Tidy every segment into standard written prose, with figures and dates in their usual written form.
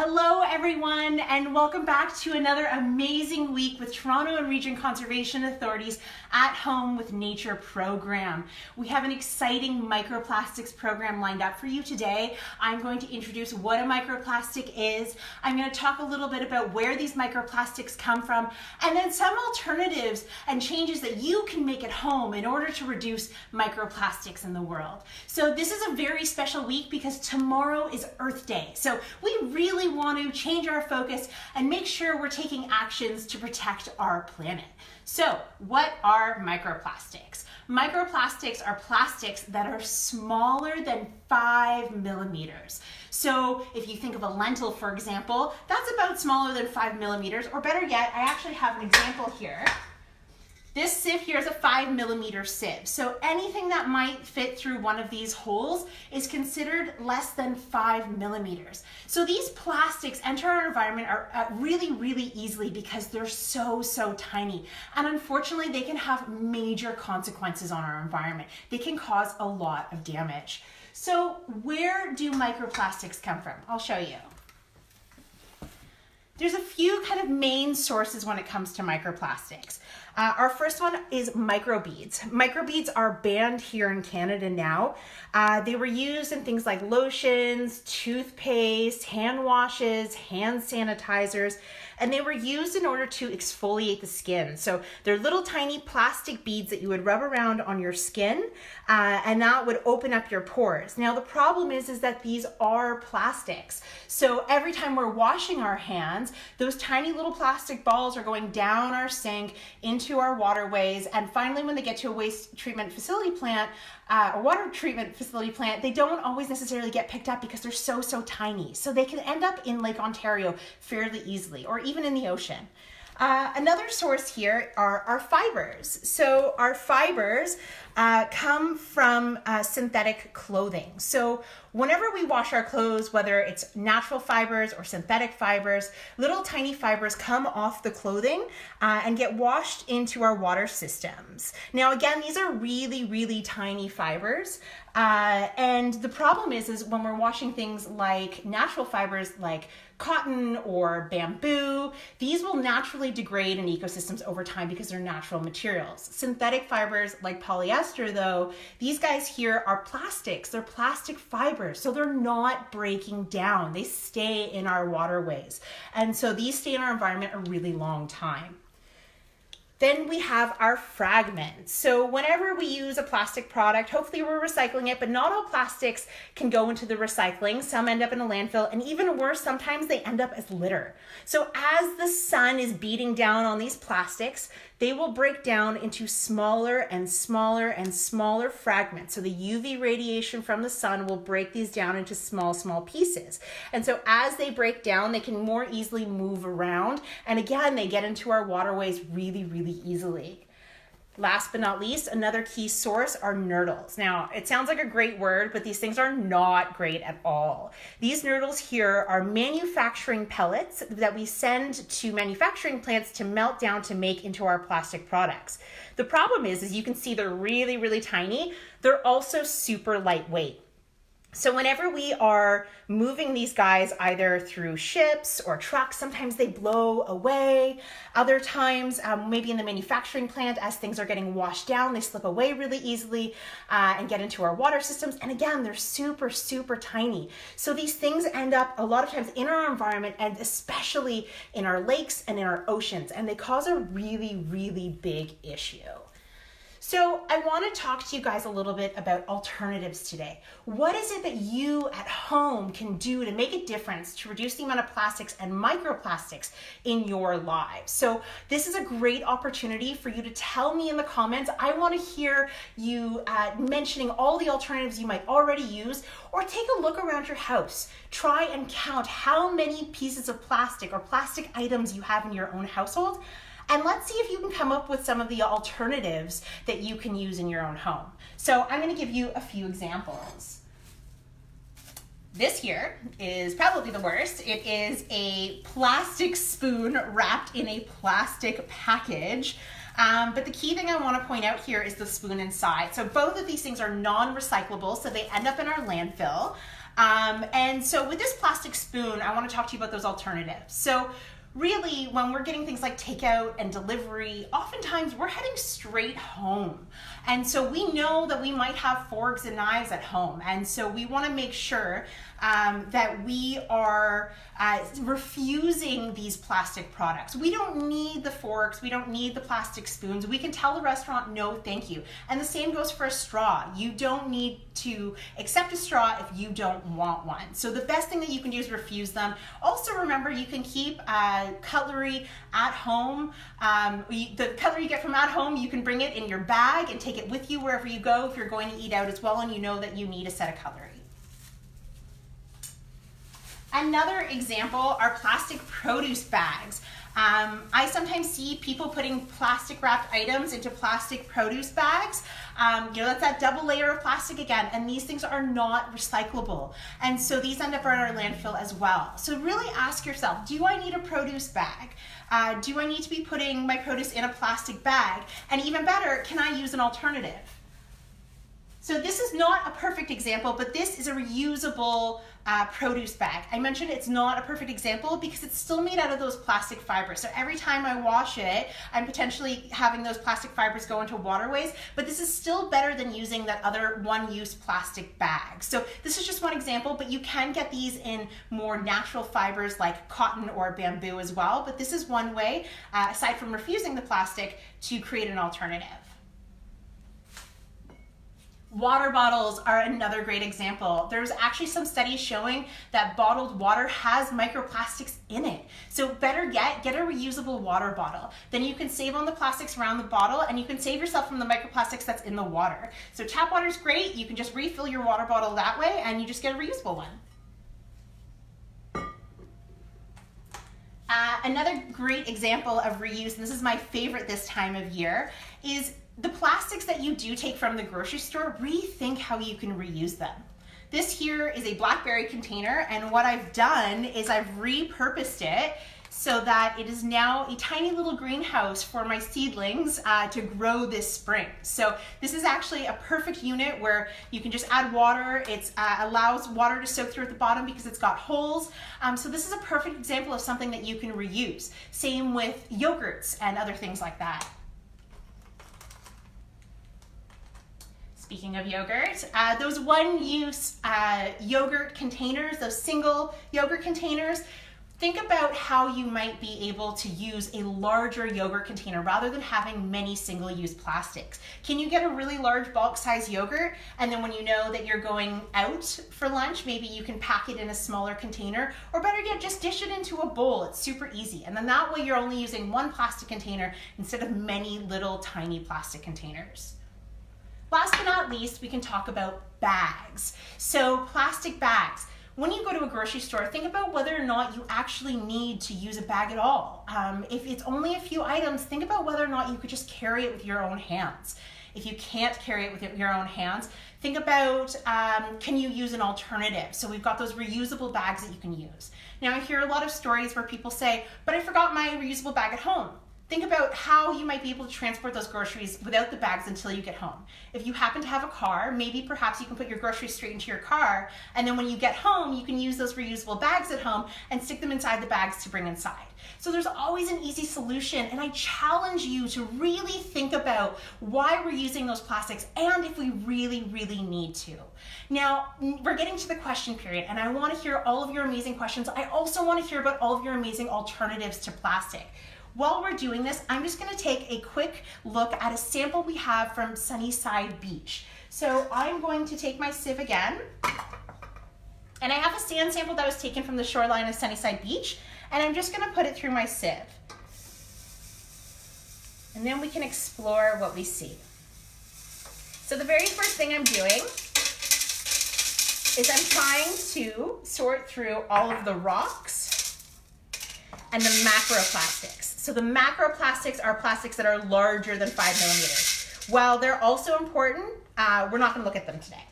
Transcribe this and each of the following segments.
Hello everyone, and welcome back to another amazing week with Toronto and Region Conservation Authority's At Home with Nature program. We have an exciting microplastics program lined up for you today. I'm going to introduce what a microplastic is. I'm going to talk a little bit about where these microplastics come from, and then some alternatives and changes that you can make at home in order to reduce microplastics in the world. So this is a very special week because tomorrow is Earth Day. So we really want to change our focus and make sure we're taking actions to protect our planet. So what are microplastics? Microplastics are plastics that are smaller than 5 millimeters. So if you think of a lentil, for example, that's about smaller than 5 millimeters, or better yet, I actually have an example here. This sieve here is a 5 millimeter sieve. So anything that might fit through one of these holes is considered less than 5 millimeters. So these plastics enter our environment really easily because they're so tiny. And unfortunately, they can have major consequences on our environment. They can cause a lot of damage. So where do microplastics come from? I'll show you. There's a few kind of main sources when it comes to microplastics. Our first one is microbeads. Microbeads are banned here in Canada now. They were used in things like lotions, toothpaste, hand washes, hand sanitizers, and they were used in order to exfoliate the skin. So they're little tiny plastic beads that you would rub around on your skin, and that would open up your pores. Now the problem is that these are plastics. So every time we're washing our hands, those tiny little plastic balls are going down our sink into our waterways, and finally when they get to a waste treatment facility plant, or water treatment facility plant, they don't always necessarily get picked up because they're so tiny. So they can end up in Lake Ontario fairly easily, or even in the ocean. Another source here are our fibers. So our fibers come from synthetic clothing. So whenever we wash our clothes, whether it's natural fibers or synthetic fibers, little tiny fibers come off the clothing and get washed into our water systems. Now again, these are really tiny fibers. And the problem is when we're washing things like natural fibers like cotton or bamboo, these will naturally degrade in ecosystems over time because they're natural materials. Synthetic fibers like polyester though, these guys here are plastics. They're plastic fibers, so they're not breaking down. They stay in our waterways. And so these stay in our environment a really long time. Then we have our fragments. So whenever we use a plastic product, hopefully we're recycling it, but not all plastics can go into the recycling. Some end up in a landfill, and even worse, sometimes they end up as litter. So as the sun is beating down on these plastics, they will break down into smaller and smaller fragments. So the UV radiation from the sun will break these down into small pieces. And so as they break down, they can more easily move around. And again, they get into our waterways really easily. Last but not least, another key source are nurdles. Now, it sounds like a great word, but these things are not great at all. These nurdles here are manufacturing pellets that we send to manufacturing plants to melt down to make into our plastic products. The problem is you can see they're really tiny. They're also super lightweight. So whenever we are moving these guys either through ships or trucks, sometimes they blow away. Other times, maybe in the manufacturing plant, as things are getting washed down, they slip away really easily and get into our water systems. And again, they're super tiny. So these things end up a lot of times in our environment, and especially in our lakes and in our oceans, and they cause a really big issue. So I want to talk to you guys a little bit about alternatives today. What is it that you at home can do to make a difference to reduce the amount of plastics and microplastics in your lives? So this is a great opportunity for you to tell me in the comments. I want to hear you mentioning all the alternatives you might already use, or take a look around your house. Try and count how many pieces of plastic or plastic items you have in your own household. And let's see if you can come up with some of the alternatives that you can use in your own home. So I'm going to give you a few examples. This here is probably the worst. It is a plastic spoon wrapped in a plastic package. But the key thing I want to point out here is the spoon inside. So both of these things are non-recyclable, so they end up in our landfill. And so with this plastic spoon, I want to talk to you about those alternatives. So really, when we're getting things like takeout and delivery, oftentimes we're heading straight home. And so we know that we might have forks and knives at home. And so we want to make sure that we are refusing these plastic products. We don't need the forks, we don't need the plastic spoons. We can tell the restaurant, no, thank you. And the same goes for a straw. You don't need to accept a straw if you don't want one. So the best thing that you can do is refuse them. Also remember, you can keep cutlery at home. The cutlery you get from at home, you can bring it in your bag and take it with you wherever you go if you're going to eat out as well and you know that you need a set of cutlery. Another example are plastic produce bags. I sometimes see people putting plastic wrapped items into plastic produce bags. That's that double layer of plastic again, and these things are not recyclable. And so these end up in our landfill as well. So really ask yourself, do I need a produce bag? Do I need to be putting my produce in a plastic bag? And even better, can I use an alternative? So this is not a perfect example, but this is a reusable produce bag. I mentioned it's not a perfect example because it's still made out of those plastic fibers. So every time I wash it, I'm potentially having those plastic fibers go into waterways, but this is still better than using that other one-use plastic bag. So this is just one example, but you can get these in more natural fibers like cotton or bamboo as well. But this is one way, aside from refusing the plastic, to create an alternative. Water bottles are another great example. There's actually some studies showing that bottled water has microplastics in it. So better yet, get a reusable water bottle. Then you can save on the plastics around the bottle and you can save yourself from the microplastics that's in the water. So tap water is great. You can just refill your water bottle that way and you just get a reusable one. Another great example of reuse, and this is my favorite this time of year, is the plastics that you do take from the grocery store, rethink how you can reuse them. This here is a blackberry container, and what I've done is I've repurposed it so that it is now a tiny little greenhouse for my seedlings to grow this spring. So this is actually a perfect unit where you can just add water. It allows water to soak through at the bottom because it's got holes. So this is a perfect example of something that you can reuse. Same with yogurts and other things like that. Speaking of yogurt, those one-use yogurt containers, those single yogurt containers, think about how you might be able to use a larger yogurt container rather than having many single-use plastics. Can you get a really large bulk size yogurt, and then when you know that you're going out for lunch, maybe you can pack it in a smaller container, or better yet, just dish it into a bowl. It's super easy. And then that way you're only using one plastic container instead of many little tiny plastic containers. Last but not least, we can talk about bags. So plastic bags. When you go to a grocery store, think about whether or not you actually need to use a bag at all. If it's only a few items, think about whether or not you could just carry it with your own hands. If you can't carry it with your own hands, think about, can you use an alternative? So we've got those reusable bags that you can use. Now I hear a lot of stories where people say, but I forgot my reusable bag at home. Think about how you might be able to transport those groceries without the bags until you get home. If you happen to have a car, maybe perhaps you can put your groceries straight into your car, and then when you get home, you can use those reusable bags at home and stick them inside the bags to bring inside. So there's always an easy solution, and I challenge you to really think about why we're using those plastics and if we really, really need to. Now, we're getting to the question period, and I want to hear all of your amazing questions. I also want to hear about all of your amazing alternatives to plastic. While we're doing this, I'm just going to take a quick look at a sample we have from Sunnyside Beach. So I'm going to take my sieve again, and I have a sand sample that was taken from the shoreline of Sunnyside Beach, and I'm just going to put it through my sieve. And then we can explore what we see. So the very first thing I'm doing is I'm trying to sort through all of the rocks and the macroplastics. So the macroplastics are plastics that are larger than 5 millimeters. While they're also important, we're not going to look at them today.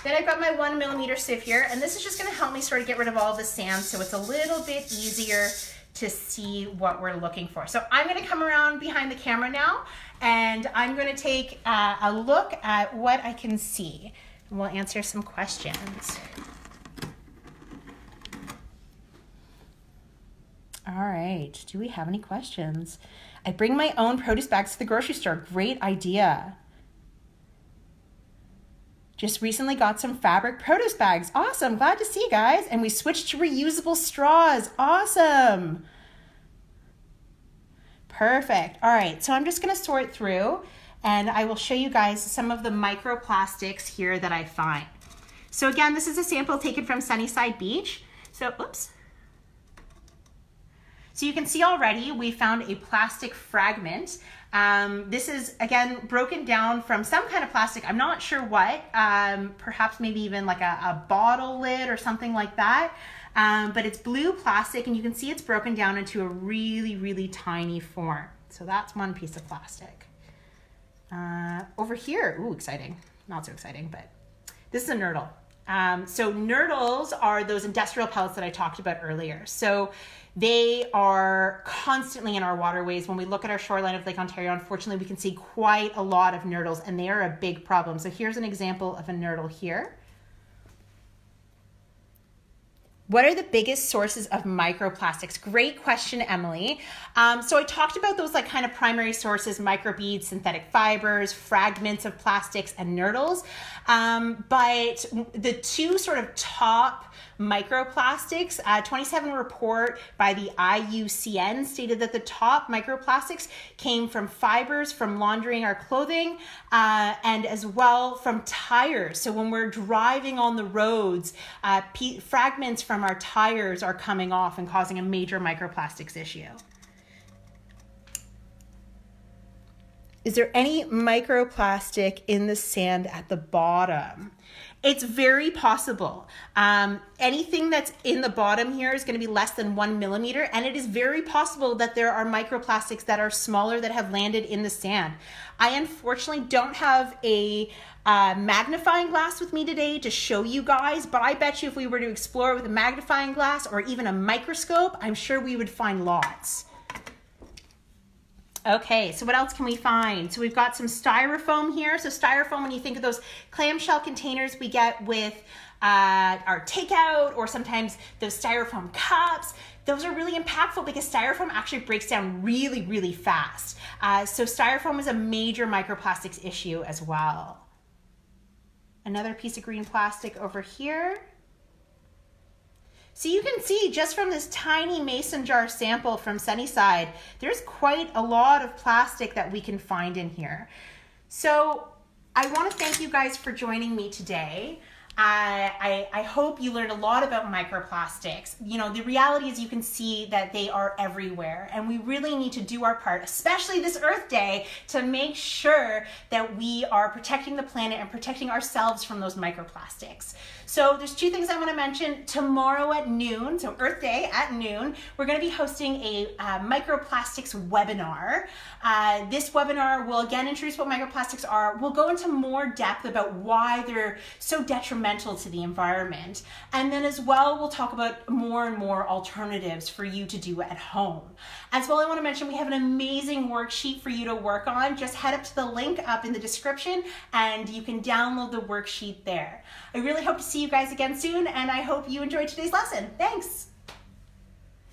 Then I've got my 1 millimeter sieve here, and this is just going to help me sort of get rid of all the sand so it's a little bit easier to see what we're looking for. So I'm going to come around behind the camera now, and I'm going to take a look at what I can see. And we'll answer some questions. All right, do we have any questions? I bring my own produce bags to the grocery store. Great idea. Just recently got some fabric produce bags. Awesome, glad to see you guys. And we switched to reusable straws. Awesome. Perfect. All right, so I'm just gonna sort through and I will show you guys some of the microplastics here that I find. So again, this is a sample taken from Sunnyside Beach. So, oops. So you can see already we found a plastic fragment. This is, again, broken down from some kind of plastic. I'm not sure what, perhaps maybe even like a bottle lid or something like that. But it's blue plastic and you can see it's broken down into a really, really tiny form. So that's one piece of plastic. Over here, ooh, exciting. Not so exciting, but this is a nurdle. So nurdles are those industrial pellets that I talked about earlier. So they are constantly in our waterways. When we look at our shoreline of Lake Ontario, unfortunately, we can see quite a lot of nurdles and they are a big problem. So here's an example of a nurdle here. What are the biggest sources of microplastics? Great question, Emily. So I talked about those like kind of primary sources, microbeads, synthetic fibers, fragments of plastics, and nurdles. But the two sort of top microplastics, 27 report by the IUCN stated that the top microplastics came from fibers from laundering our clothing and as well from tires. So when we're driving on the roads, fragments from our tires are coming off and causing a major microplastics issue. Is there any microplastic in the sand at the bottom? It's very possible. Anything that's in the bottom here is going to be less than 1 millimeter, and it is very possible that there are microplastics that are smaller that have landed in the sand. I unfortunately don't have a magnifying glass with me today to show you guys, but I bet you if we were to explore with a magnifying glass or even a microscope, I'm sure we would find lots. Okay, so what else can we find? So we've got some styrofoam here. So styrofoam, when you think of those clamshell containers we get with our takeout or sometimes those styrofoam cups, those are really impactful because styrofoam actually breaks down really, really fast. So styrofoam is a major microplastics issue as well. Another piece of green plastic over here. So you can see just from this tiny mason jar sample from Sunnyside, there's quite a lot of plastic that we can find in here. So I want to thank you guys for joining me today. I hope you learned a lot about microplastics. You know, the reality is you can see that they are everywhere and we really need to do our part, especially this Earth Day, to make sure that we are protecting the planet and protecting ourselves from those microplastics. So there's two things I want to mention. Tomorrow at noon, so Earth Day at noon, we're going to be hosting a microplastics webinar. This webinar will again introduce what microplastics are. We'll go into more depth about why they're so detrimental to the environment. And then as well, we'll talk about more and more alternatives for you to do at home. As well, I want to mention we have an amazing worksheet for you to work on. Just head up to the link up in the description and you can download the worksheet there. I really hope to see you guys again soon, and I hope you enjoyed today's lesson. Thanks.